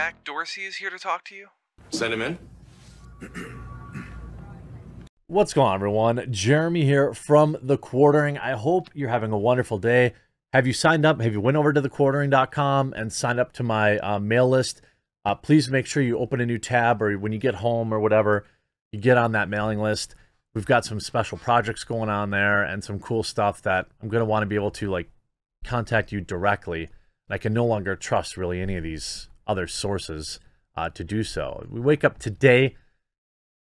Jack Dorsey is here to talk to you. Send him in. What's going on, everyone? Jeremy here from The Quartering. I hope you're having a wonderful day. Have you signed up? Have you went over to thequartering.com and signed up to my mail list? Please make sure you open a new tab, or when you get home or whatever, you get on that mailing list. We've got some special projects going on there and some cool stuff that I'm going to want to be able to contact you directly. I can no longer trust really any of these other sources to do so. We wake up today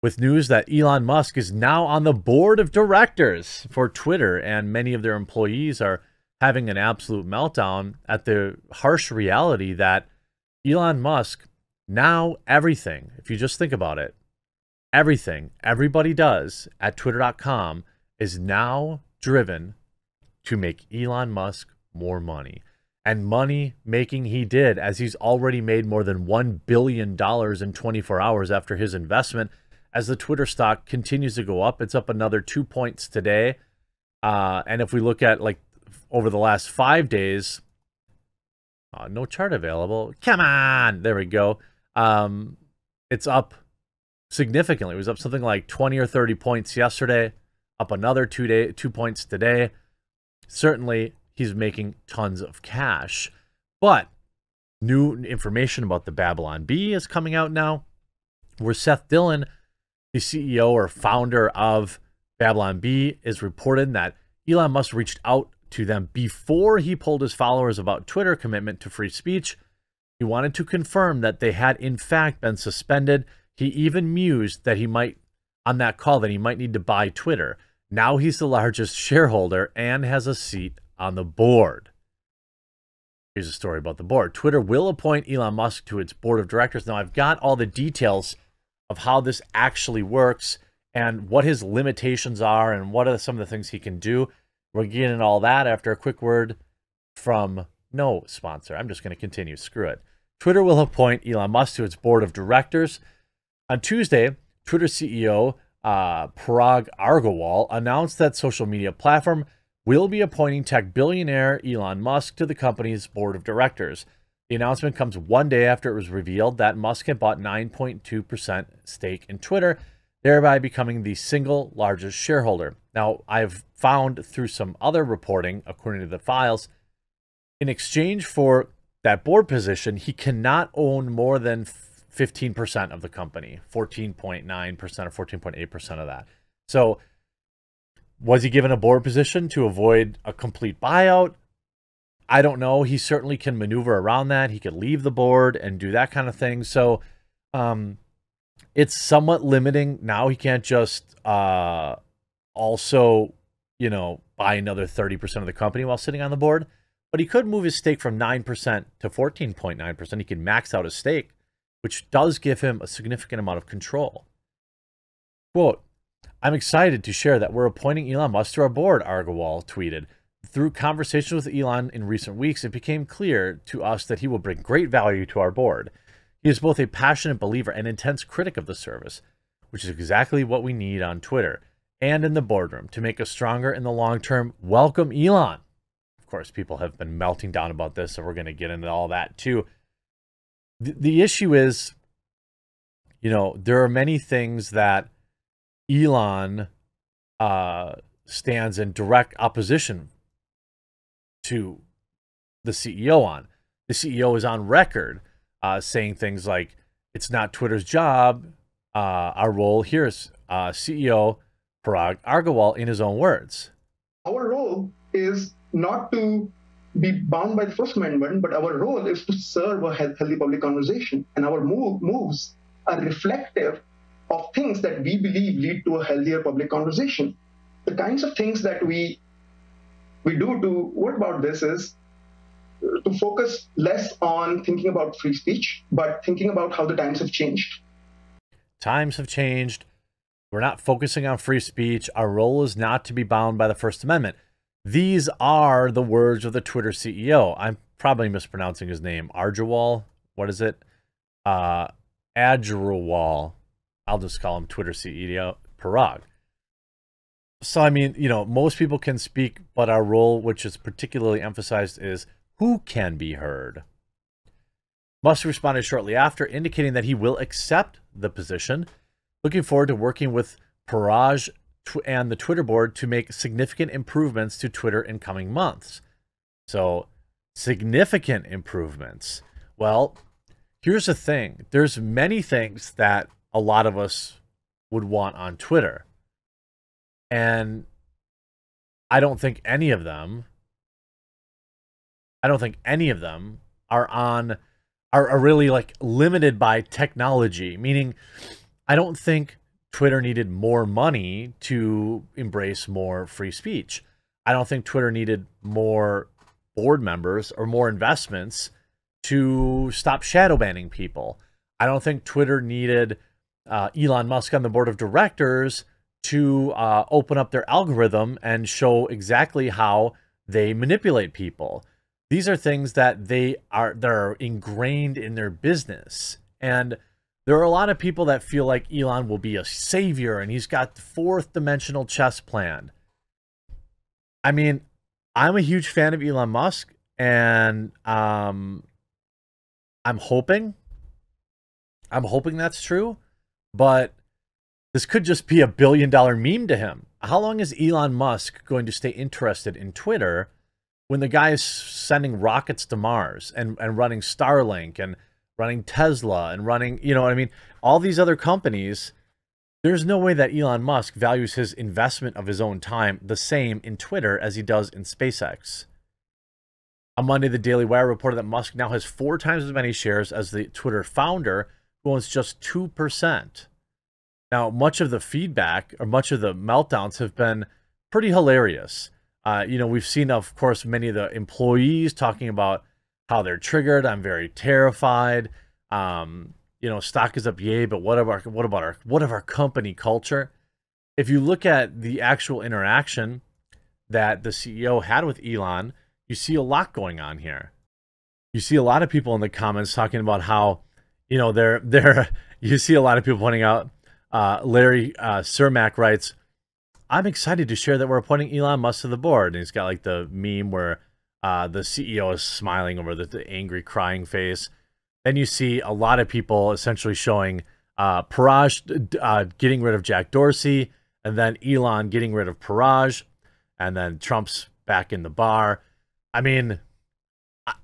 with news that Elon Musk is now on the board of directors for Twitter, and many of their employees are having an absolute meltdown at the harsh reality that Elon Musk, now everything, if you just think about it, everything everybody does at twitter.com is now driven to make Elon Musk more money. And money making he did, as he's already made more than $1 billion in 24 hours after his investment. As the Twitter stock continues to go up, it's up another 2 points today. And if we look at over the last 5 days, no chart available. Come on, there we go. It's up significantly. It was up something like 20 or 30 points yesterday, up another 2 points today. Certainly, he's making tons of cash. But new information about the Babylon Bee is coming out now, where Seth Dillon, the CEO or founder of Babylon Bee, is reported that Elon Musk reached out to them before he pulled his followers about Twitter commitment to free speech. He wanted to confirm that they had in fact been suspended. He even mused that he might, on that call, that he might need to buy Twitter. Now he's the largest shareholder and has a seat on the board. Here's a story about the board. Twitter will appoint Elon Musk to its board of directors. Now, I've got all the details of how this actually works and what his limitations are and what are some of the things he can do. We're getting into all that after a quick word from no sponsor. I'm just going to continue. Screw it. Twitter will appoint Elon Musk to its board of directors. On Tuesday, Twitter CEO Parag Agrawal announced that social media platform will be appointing tech billionaire Elon Musk to the company's board of directors. The announcement comes one day after it was revealed that Musk had bought 9.2% stake in Twitter, thereby becoming the single largest shareholder. Now, I've found through some other reporting, according to the files, in exchange for that board position, he cannot own more than 15% of the company, 14.9% or 14.8% of that. So, was he given a board position to avoid a complete buyout? I don't know. He certainly can maneuver around that. He could leave the board and do that kind of thing. So it's somewhat limiting. Now he can't just also, buy another 30% of the company while sitting on the board. But he could move his stake from 9% to 14.9%. He can max out his stake, which does give him a significant amount of control. Quote, "I'm excited to share that we're appointing Elon Musk to our board," Agrawal tweeted. "Through conversations with Elon in recent weeks, it became clear to us that he will bring great value to our board. He is both a passionate believer and intense critic of the service, which is exactly what we need on Twitter and in the boardroom to make us stronger in the long term. Welcome, Elon." Of course, people have been melting down about this, so we're going to get into all that too. The issue is, there are many things that Elon stands in direct opposition to the CEO on. The CEO is on record saying things like, "It's not Twitter's job. Our role here is CEO Parag Agrawal," in his own words. Our role is not to be bound by the First Amendment, but our role is to serve a healthy public conversation. And our moves are reflective of things that we believe lead to a healthier public conversation. The kinds of things that we do to work about this is to focus less on thinking about free speech, but thinking about how the times have changed. Times have changed. We're not focusing on free speech. Our role is not to be bound by the First Amendment. These are the words of the Twitter CEO. I'm probably mispronouncing his name. Agrawal? What is it? Agrawal. I'll just call him Twitter CEO Parag. So, I mean, most people can speak, but our role, which is particularly emphasized, is who can be heard. Musk responded shortly after, indicating that he will accept the position, looking forward to working with Parag and the Twitter board to make significant improvements to Twitter in coming months. So, significant improvements. Well, here's the thing. There's many things that a lot of us would want on Twitter. And I don't think any of them are really like limited by technology, meaning I don't think Twitter needed more money to embrace more free speech. I don't think Twitter needed more board members or more investments to stop shadow banning people. I don't think Twitter needed Elon Musk on the board of directors to open up their algorithm and show exactly how they manipulate people. These are things that they're ingrained in their business. And there are a lot of people that feel like Elon will be a savior and he's got the fourth dimensional chess plan. I mean, I'm a huge fan of Elon Musk, and I'm hoping that's true, but this could just be $1 billion meme to him. How long is Elon Musk going to stay interested in Twitter when the guy is sending rockets to Mars and running Starlink and running Tesla and running, you know what I mean? All these other companies, there's no way that Elon Musk values his investment of his own time the same in Twitter as he does in SpaceX. On Monday, the Daily Wire reported that Musk now has 4 times as many shares as the Twitter founder, who owns just 2%. Now, much of the feedback or much of the meltdowns have been pretty hilarious. You know, we've seen, of course, many of the employees talking about how they're triggered. I'm very terrified. You know, stock is up, yay, but what of our company culture? If you look at the actual interaction that the CEO had with Elon, you see a lot going on here. You see a lot of people in the comments talking about how, you know, you see a lot of people pointing out, Larry Cermak writes, I'm excited to share that we're appointing Elon Musk to the board. And he's got like the meme where the CEO is smiling over the angry crying face. Then you see a lot of people essentially showing Parag getting rid of Jack Dorsey, and then Elon getting rid of Parag, and then Trump's back in the bar. I mean,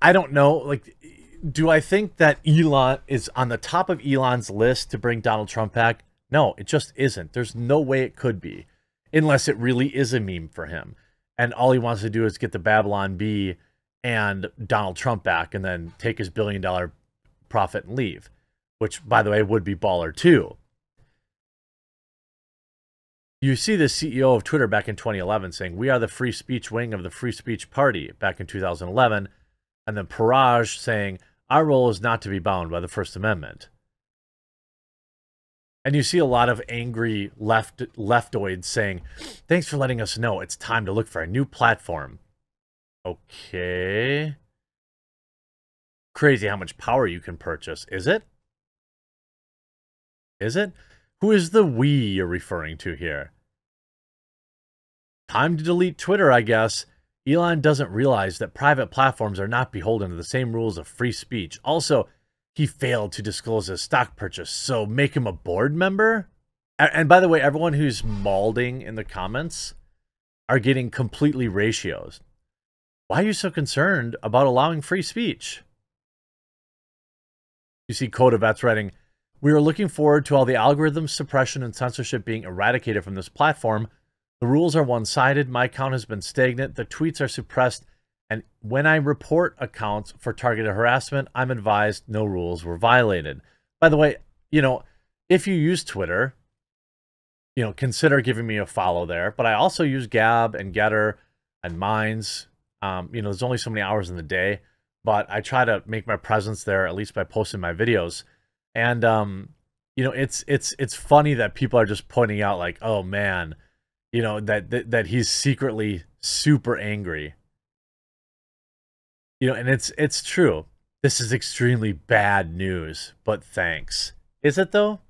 I don't know. Like, do I think that Elon is on the top of Elon's list to bring Donald Trump back? No, it just isn't. There's no way it could be, unless it really is a meme for him. And all he wants to do is get the Babylon Bee and Donald Trump back and then take his $1 billion profit and leave, which, by the way, would be baller too. You see the CEO of Twitter back in 2011 saying, we are the free speech wing of the free speech party back in 2011. And then Parag saying, our role is not to be bound by the First Amendment. And you see a lot of angry leftoids saying, thanks for letting us know. It's time to look for a new platform. Okay. Crazy how much power you can purchase. Is it? Is it? Who is the we you're referring to here? Time to delete Twitter, I guess. Elon doesn't realize that private platforms are not beholden to the same rules of free speech. Also, he failed to disclose his stock purchase, so make him a board member? And by the way, everyone who's malding in the comments are getting completely ratios. Why are you so concerned about allowing free speech? You see Kodavets writing, we are looking forward to all the algorithms, suppression, and censorship being eradicated from this platform. The rules are one-sided. My account has been stagnant. The tweets are suppressed. And when I report accounts for targeted harassment, I'm advised no rules were violated. By the way, you know, if you use Twitter, you know, consider giving me a follow there. But I also use Gab and Getter and Minds. You know, there's only so many hours in the day, but I try to make my presence there, at least by posting my videos. And, you know, it's funny that people are just pointing out like, oh man, you know, that he's secretly super angry. You know, and it's true. This is extremely bad news, but thanks. Is it though?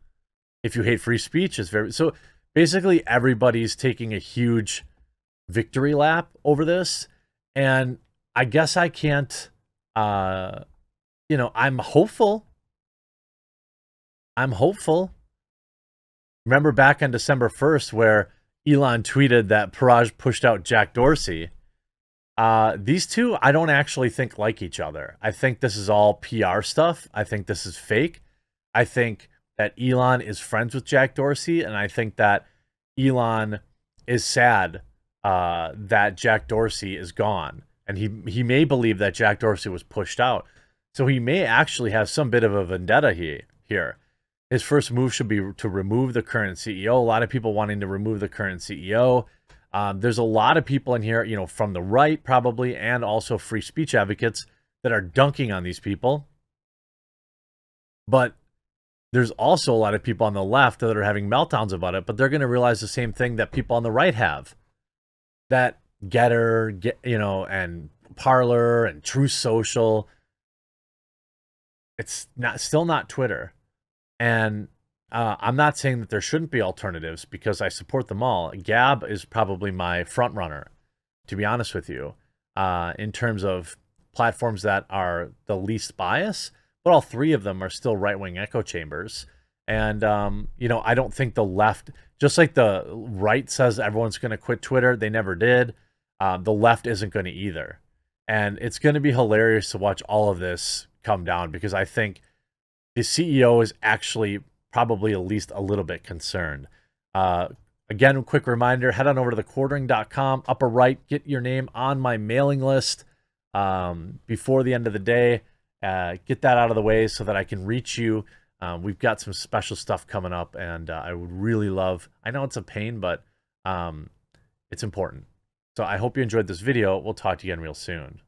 If you hate free speech, it's very... So basically everybody's taking a huge victory lap over this. And I guess I can't you know, I'm hopeful. I'm hopeful. Remember back on December 1st where Elon tweeted that Paraj pushed out Jack Dorsey. These two, I don't actually think like each other. I think this is all PR stuff. I think this is fake. I think that Elon is friends with Jack Dorsey, and I think that Elon is sad that Jack Dorsey is gone. And he may believe that Jack Dorsey was pushed out. So he may actually have some bit of a vendetta here. His first move should be to remove the current CEO. A lot of people wanting to remove the current CEO. There's a lot of people in here, you know, from the right probably, and also free speech advocates that are dunking on these people. But there's also a lot of people on the left that are having meltdowns about it, but they're going to realize the same thing that people on the right have. That Getter, you know, and Parler and Truth Social, it's still not Twitter. And I'm not saying that there shouldn't be alternatives, because I support them all. Gab is probably my front runner, to be honest with you, in terms of platforms that are the least biased. But all three of them are still right-wing echo chambers. And, you know, I don't think the left, just like the right says everyone's going to quit Twitter, they never did. The left isn't going to either. And it's going to be hilarious to watch all of this come down, because I think the CEO is actually probably at least a little bit concerned. Again, quick reminder, head on over to thequartering.com, upper right, get your name on my mailing list before the end of the day. Get that out of the way so that I can reach you. We've got some special stuff coming up, and I would really love, I know it's a pain, but it's important. So I hope you enjoyed this video. We'll talk to you again real soon.